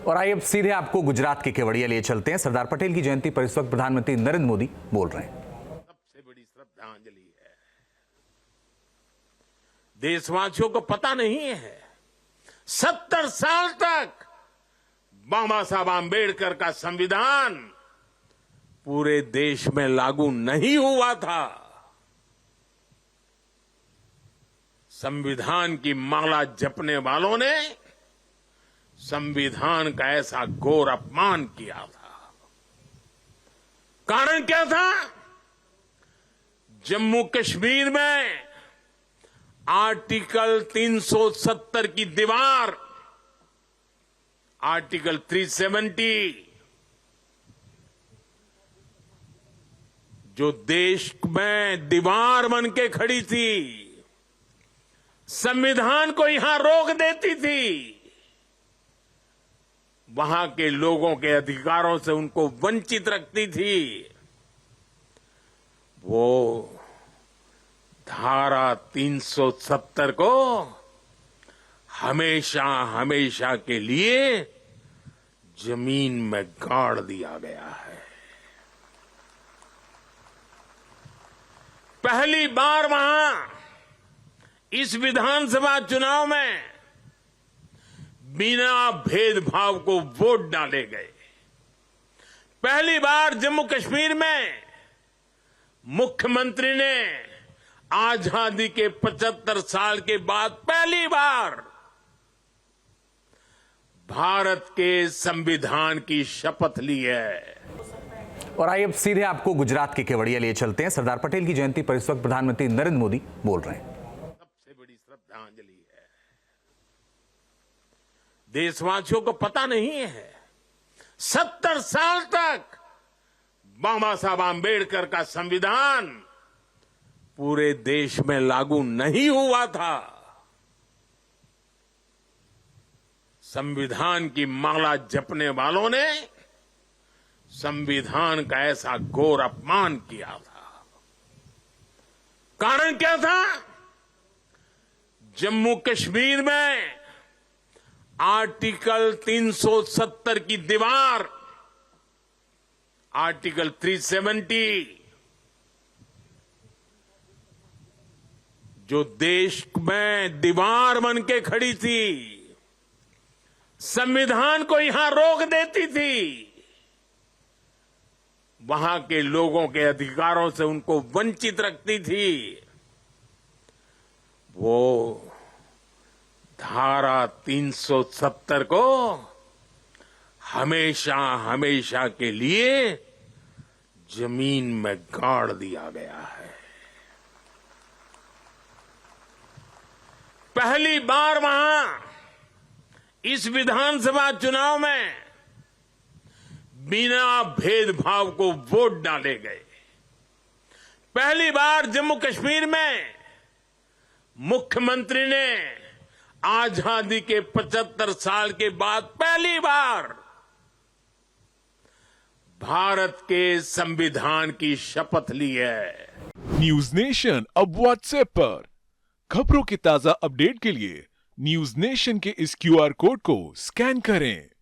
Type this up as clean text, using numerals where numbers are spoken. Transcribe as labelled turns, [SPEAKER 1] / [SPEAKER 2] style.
[SPEAKER 1] और आइए अब सीधे आपको गुजरात के केवड़िया लिए चलते हैं। सरदार पटेल की जयंती पर इस वक्त प्रधानमंत्री नरेंद्र मोदी बोल रहे हैं।
[SPEAKER 2] सबसे बड़ी श्रद्धांजलि है। देशवासियों को पता नहीं है 70 साल तक बाबा साहब आंबेडकर का संविधान पूरे देश में लागू नहीं हुआ था। संविधान की माला जपने वालों ने संविधान का ऐसा घोर अपमान किया था। कारण क्या था? जम्मू कश्मीर में आर्टिकल 370 की दीवार, आर्टिकल 370 जो देश में दीवार बन के खड़ी थी, संविधान को यहां रोक देती थी, वहां के लोगों के अधिकारों से उनको वंचित रखती थी। वो धारा 370 को हमेशा हमेशा के लिए जमीन में गाड़ दिया गया है। पहली बार वहां इस विधानसभा चुनाव में बिना भेदभाव को वोट डाले गए। पहली बार जम्मू कश्मीर में मुख्यमंत्री ने आजादी के 75 साल के बाद पहली बार भारत के संविधान की शपथ ली है।
[SPEAKER 1] और आइए अब सीधे आपको गुजरात के केवड़िया लिए चलते हैं। सरदार पटेल की जयंती पर इस वक्त प्रधानमंत्री नरेंद्र मोदी बोल रहे हैं।
[SPEAKER 2] सबसे बड़ी श्रद्धांजलि है। देशवासियों को पता नहीं है 70 साल तक बाबा साहब आंबेडकर का संविधान पूरे देश में लागू नहीं हुआ था। संविधान की माला जपने वालों ने संविधान का ऐसा घोर अपमान किया था। कारण क्या था? जम्मू कश्मीर में आर्टिकल 370 की दीवार, आर्टिकल 370 जो देश में दीवार बन के खड़ी थी, संविधान को यहां रोक देती थी, वहां के लोगों के अधिकारों से उनको वंचित रखती थी। वो धारा 370 को हमेशा हमेशा के लिए जमीन में गाड़ दिया गया है। पहली बार वहां इस विधानसभा चुनाव में बिना भेदभाव को वोट डाले गए। पहली बार जम्मू कश्मीर में मुख्यमंत्री ने आजादी के 75 साल के बाद पहली बार भारत के संविधान की शपथ ली है।
[SPEAKER 3] न्यूज नेशन अब व्हाट्सएप पर खबरों के ताजा अपडेट के लिए न्यूज नेशन के इस QR कोड को स्कैन करें।